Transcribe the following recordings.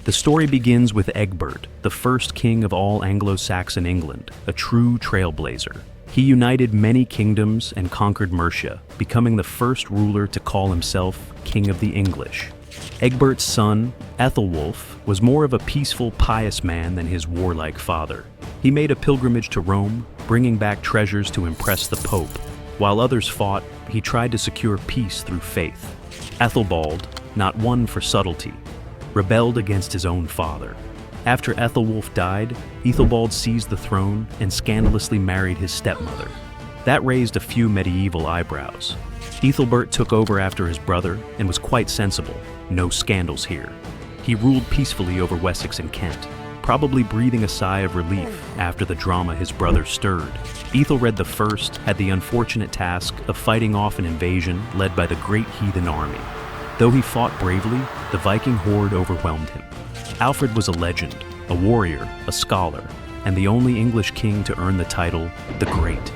The story begins with Egbert, the first king of all Anglo-Saxon England, a true trailblazer. He united many kingdoms and conquered Mercia, becoming the first ruler to call himself King of the English. Egbert's son, Ethelwulf, was more of a peaceful, pious man than his warlike father. He made a pilgrimage to Rome, bringing back treasures to impress the Pope. While others fought, he tried to secure peace through faith. Ethelbald, not one for subtlety, rebelled against his own father. After Ethelwulf died, Ethelbald seized the throne and scandalously married his stepmother. That raised a few medieval eyebrows. Ethelbert took over after his brother and was quite sensible. No scandals here. He ruled peacefully over Wessex and Kent, probably breathing a sigh of relief after the drama his brother stirred. Ethelred I had the unfortunate task of fighting off an invasion led by the great heathen army. Though he fought bravely, the Viking horde overwhelmed him. Alfred was a legend, a warrior, a scholar, and the only English king to earn the title, the Great.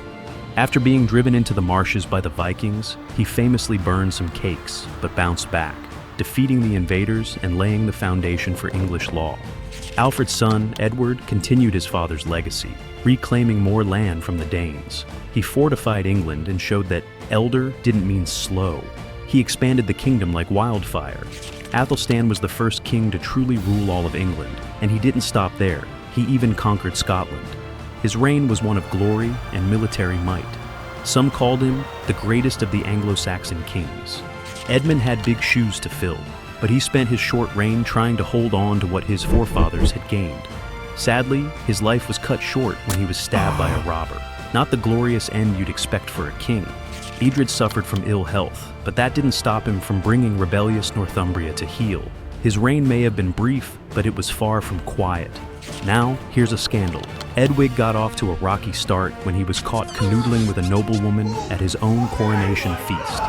After being driven into the marshes by the Vikings, he famously burned some cakes, but bounced back, defeating the invaders and laying the foundation for English law. Alfred's son, Edward, continued his father's legacy, reclaiming more land from the Danes. He fortified England and showed that elder didn't mean slow. He expanded the kingdom like wildfire. Athelstan was the first king to truly rule all of England, and he didn't stop there. He even conquered Scotland. His reign was one of glory and military might. Some called him the greatest of the Anglo-Saxon kings. Edmund had big shoes to fill, but he spent his short reign trying to hold on to what his forefathers had gained. Sadly, his life was cut short when he was stabbed by a robber. Not the glorious end you'd expect for a king. Egbert suffered from ill health, but that didn't stop him from bringing rebellious Northumbria to heel. His reign may have been brief, but it was far from quiet. Now, here's a scandal. Edwig got off to a rocky start when he was caught canoodling with a noblewoman at his own coronation feast.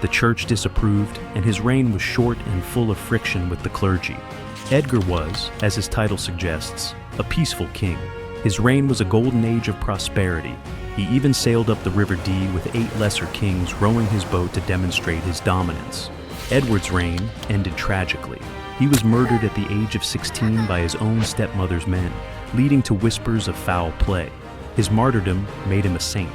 The church disapproved, and his reign was short and full of friction with the clergy. Edgar was, as his title suggests, a peaceful king. His reign was a golden age of prosperity. He even sailed up the River Dee with 8 lesser kings rowing his boat to demonstrate his dominance. Edward's reign ended tragically. He was murdered at the age of 16 by his own stepmother's men, leading to whispers of foul play. His martyrdom made him a saint.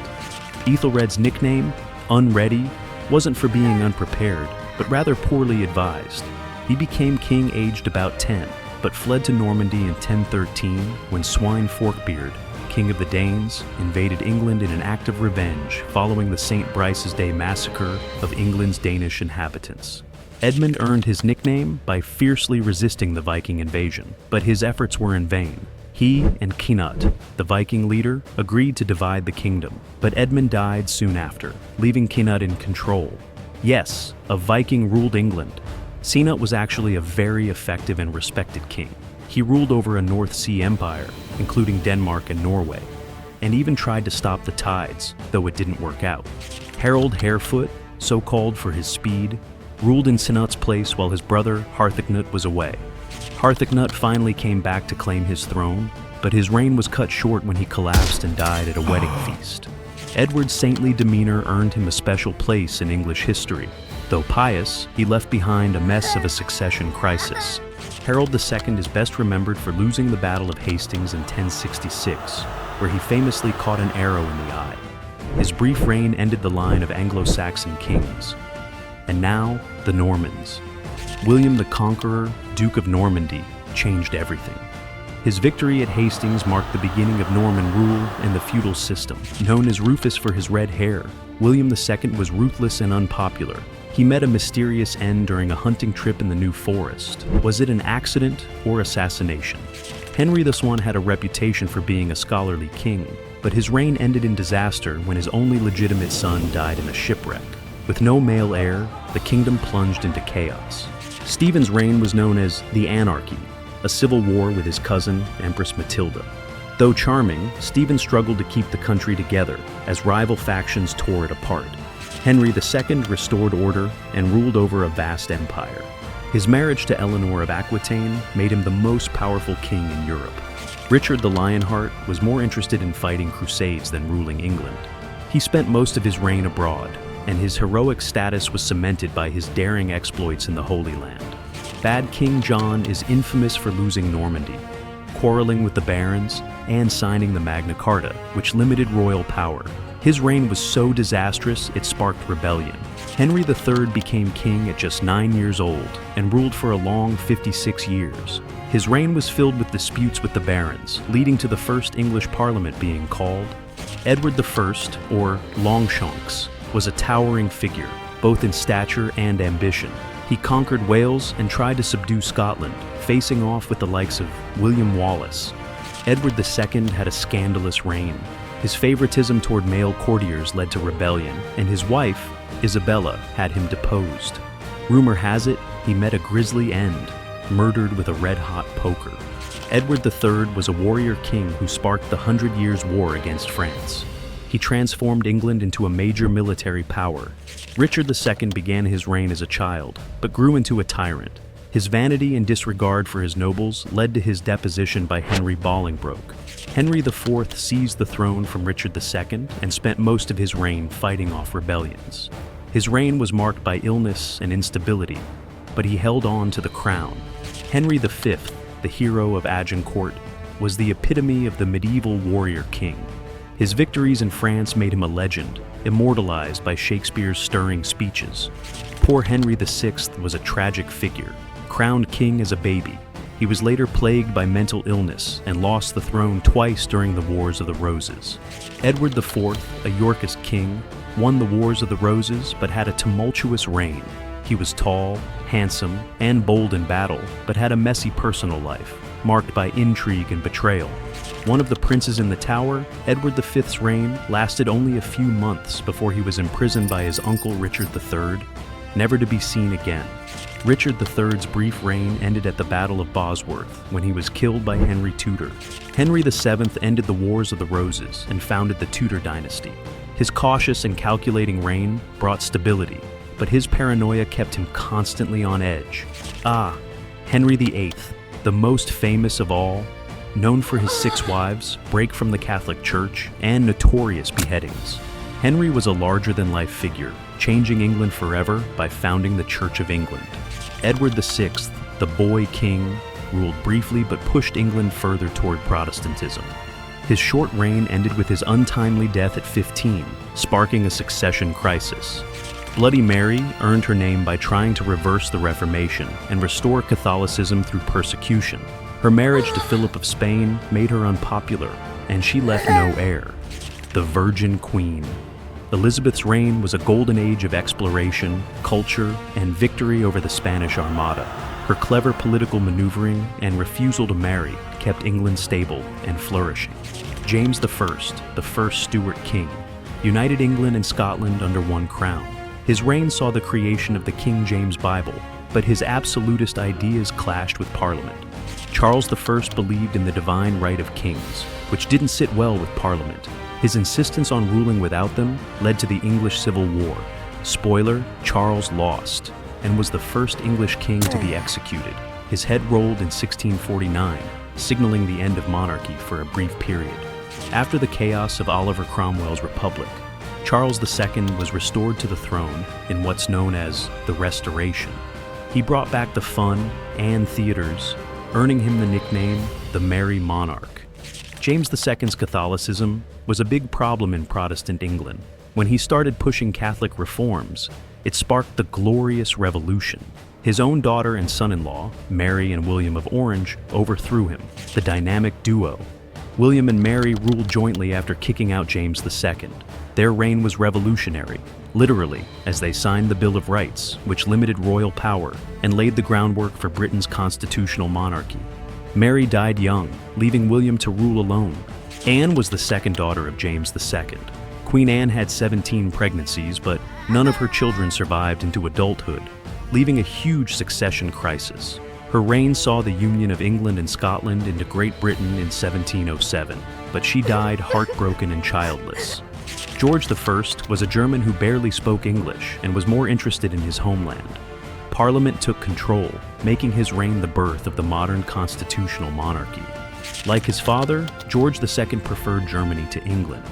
Ethelred's nickname, Unready, wasn't for being unprepared, but rather poorly advised. He became king aged about 10, but fled to Normandy in 1013 when Swine Forkbeard, king of the Danes, invaded England in an act of revenge following the St. Brice's Day massacre of England's Danish inhabitants. Edmund earned his nickname by fiercely resisting the Viking invasion, but his efforts were in vain. He and Cnut, the Viking leader, agreed to divide the kingdom, but Edmund died soon after, leaving Cnut in control. Yes, a Viking ruled England. Cnut was actually a very effective and respected king. He ruled over a North Sea empire, including Denmark and Norway, and even tried to stop the tides, though it didn't work out. Harold Harefoot, so called for his speed, ruled in Cnut's place while his brother Harthacnut was away. Harthacnut finally came back to claim his throne, but his reign was cut short when he collapsed and died at a wedding feast. Edward's saintly demeanor earned him a special place in English history. Though pious, he left behind a mess of a succession crisis. Harold II is best remembered for losing the Battle of Hastings in 1066, where he famously caught an arrow in the eye. His brief reign ended the line of Anglo-Saxon kings. And now, the Normans. William the Conqueror, Duke of Normandy, changed everything. His victory at Hastings marked the beginning of Norman rule and the feudal system. Known as Rufus for his red hair, William II was ruthless and unpopular. He met a mysterious end during a hunting trip in the New Forest. Was it an accident or assassination? Henry I had a reputation for being a scholarly king, but his reign ended in disaster when his only legitimate son died in a shipwreck. With no male heir, the kingdom plunged into chaos. Stephen's reign was known as the Anarchy, a civil war with his cousin, Empress Matilda. Though charming, Stephen struggled to keep the country together as rival factions tore it apart. Henry II restored order and ruled over a vast empire. His marriage to Eleanor of Aquitaine made him the most powerful king in Europe. Richard the Lionheart was more interested in fighting crusades than ruling England. He spent most of his reign abroad, and his heroic status was cemented by his daring exploits in the Holy Land. Bad King John is infamous for losing Normandy, quarreling with the barons, and signing the Magna Carta, which limited royal power. His reign was so disastrous it sparked rebellion. Henry III became king at just 9 years old and ruled for a long 56 years. His reign was filled with disputes with the barons, leading to the first English Parliament being called. Edward I, or Longshanks, was a towering figure, both in stature and ambition. He conquered Wales and tried to subdue Scotland, facing off with the likes of William Wallace. Edward II had a scandalous reign. His favoritism toward male courtiers led to rebellion, and his wife, Isabella, had him deposed. Rumor has it, he met a grisly end, murdered with a red-hot poker. Edward III was a warrior king who sparked the 100 Years' War against France. He transformed England into a major military power. Richard II began his reign as a child, but grew into a tyrant. His vanity and disregard for his nobles led to his deposition by Henry Bolingbroke. Henry IV seized the throne from Richard II and spent most of his reign fighting off rebellions. His reign was marked by illness and instability, but he held on to the crown. Henry V, the hero of Agincourt, was the epitome of the medieval warrior king. His victories in France made him a legend, immortalized by Shakespeare's stirring speeches. Poor Henry VI was a tragic figure, crowned king as a baby. He was later plagued by mental illness and lost the throne twice during the Wars of the Roses. Edward IV, a Yorkist king, won the Wars of the Roses but had a tumultuous reign. He was tall, handsome, and bold in battle, but had a messy personal life, marked by intrigue and betrayal. One of the princes in the Tower, Edward V's reign lasted only a few months before he was imprisoned by his uncle Richard III, never to be seen again. Richard III's brief reign ended at the Battle of Bosworth, when he was killed by Henry Tudor. Henry VII ended the Wars of the Roses and founded the Tudor dynasty. His cautious and calculating reign brought stability, but his paranoia kept him constantly on edge. Henry VIII, the most famous of all, known for his 6 wives, break from the Catholic Church, and notorious beheadings. Henry was a larger-than-life figure, changing England forever by founding the Church of England. Edward VI, the boy king, ruled briefly but pushed England further toward Protestantism. His short reign ended with his untimely death at 15, sparking a succession crisis. Bloody Mary earned her name by trying to reverse the Reformation and restore Catholicism through persecution. Her marriage to Philip of Spain made her unpopular, and she left no heir. The Virgin Queen. Elizabeth's reign was a golden age of exploration, culture, and victory over the Spanish Armada. Her clever political maneuvering and refusal to marry kept England stable and flourishing. James I, the first Stuart king, united England and Scotland under one crown. His reign saw the creation of the King James Bible, but his absolutist ideas clashed with Parliament. Charles I believed in the divine right of kings, which didn't sit well with Parliament. His insistence on ruling without them led to the English Civil War. Spoiler, Charles lost, and was the first English king to be executed. His head rolled in 1649, signaling the end of monarchy for a brief period. After the chaos of Oliver Cromwell's Republic, Charles II was restored to the throne in what's known as the Restoration. He brought back the fun and theaters, earning him the nickname the Merry Monarch. James II's Catholicism was a big problem in Protestant England. When he started pushing Catholic reforms, it sparked the Glorious Revolution. His own daughter and son-in-law, Mary and William of Orange, overthrew him, the dynamic duo. William and Mary ruled jointly after kicking out James II. Their reign was revolutionary, literally, as they signed the Bill of Rights, which limited royal power and laid the groundwork for Britain's constitutional monarchy. Mary died young, leaving William to rule alone. Anne was the second daughter of James II. Queen Anne had 17 pregnancies, but none of her children survived into adulthood, leaving a huge succession crisis. Her reign saw the union of England and Scotland into Great Britain in 1707, but she died heartbroken and childless. George I was a German who barely spoke English and was more interested in his homeland. Parliament took control, making his reign the birth of the modern constitutional monarchy. Like his father, George II preferred Germany to England.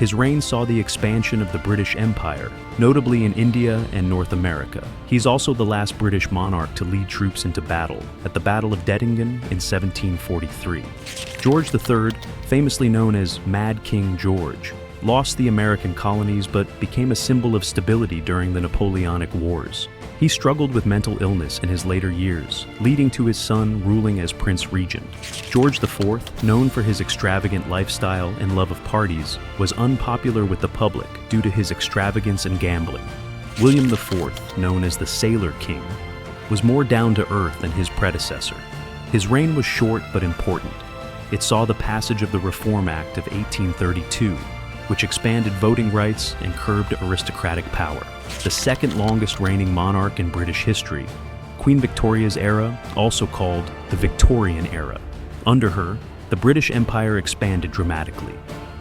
His reign saw the expansion of the British Empire, notably in India and North America. He's also the last British monarch to lead troops into battle at the Battle of Dettingen in 1743. George III, famously known as Mad King George, lost the American colonies but became a symbol of stability during the Napoleonic Wars. He struggled with mental illness in his later years, leading to his son ruling as Prince Regent. George IV, known for his extravagant lifestyle and love of parties, was unpopular with the public due to his extravagance and gambling. William IV, known as the Sailor King, was more down-to-earth than his predecessor. His reign was short but important. It saw the passage of the Reform Act of 1832, which expanded voting rights and curbed aristocratic power. The second longest reigning monarch in British history, Queen Victoria's era, also called the Victorian era. Under her, the British Empire expanded dramatically,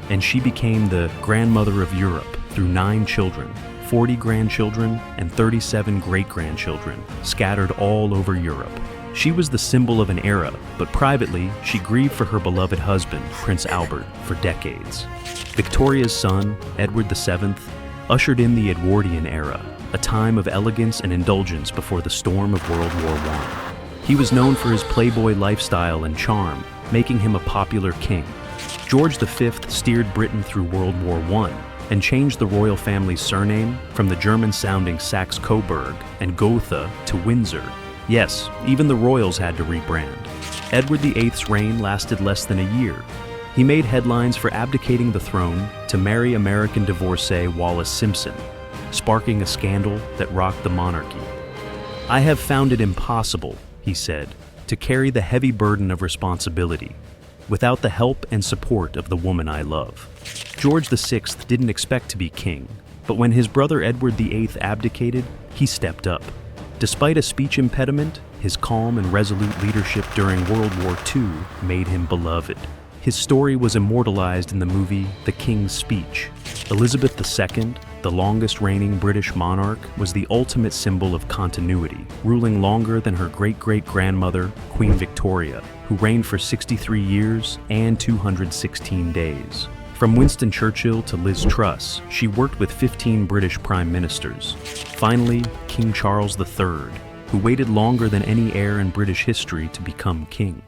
and she became the grandmother of Europe through 9 children, 40 grandchildren, and 37 great-grandchildren, scattered all over Europe. She was the symbol of an era, but privately, she grieved for her beloved husband, Prince Albert, for decades. Victoria's son, Edward VII, ushered in the Edwardian era, a time of elegance and indulgence before the storm of World War I. He was known for his playboy lifestyle and charm, making him a popular king. George V steered Britain through World War I and changed the royal family's surname from the German-sounding Saxe-Coburg and Gotha to Windsor. Yes, even the royals had to rebrand. Edward VIII's reign lasted less than a year. He made headlines for abdicating the throne to marry American divorcee Wallis Simpson, sparking a scandal that rocked the monarchy. "I have found it impossible," he said, "to carry the heavy burden of responsibility without the help and support of the woman I love." George VI didn't expect to be king, but when his brother Edward VIII abdicated, he stepped up. Despite a speech impediment, his calm and resolute leadership during World War II made him beloved. His story was immortalized in the movie The King's Speech. Elizabeth II, the longest reigning British monarch, was the ultimate symbol of continuity, ruling longer than her great-great-grandmother, Queen Victoria, who reigned for 63 years and 216 days. From Winston Churchill to Liz Truss, she worked with 15 British prime ministers. Finally, King Charles III, who waited longer than any heir in British history to become king.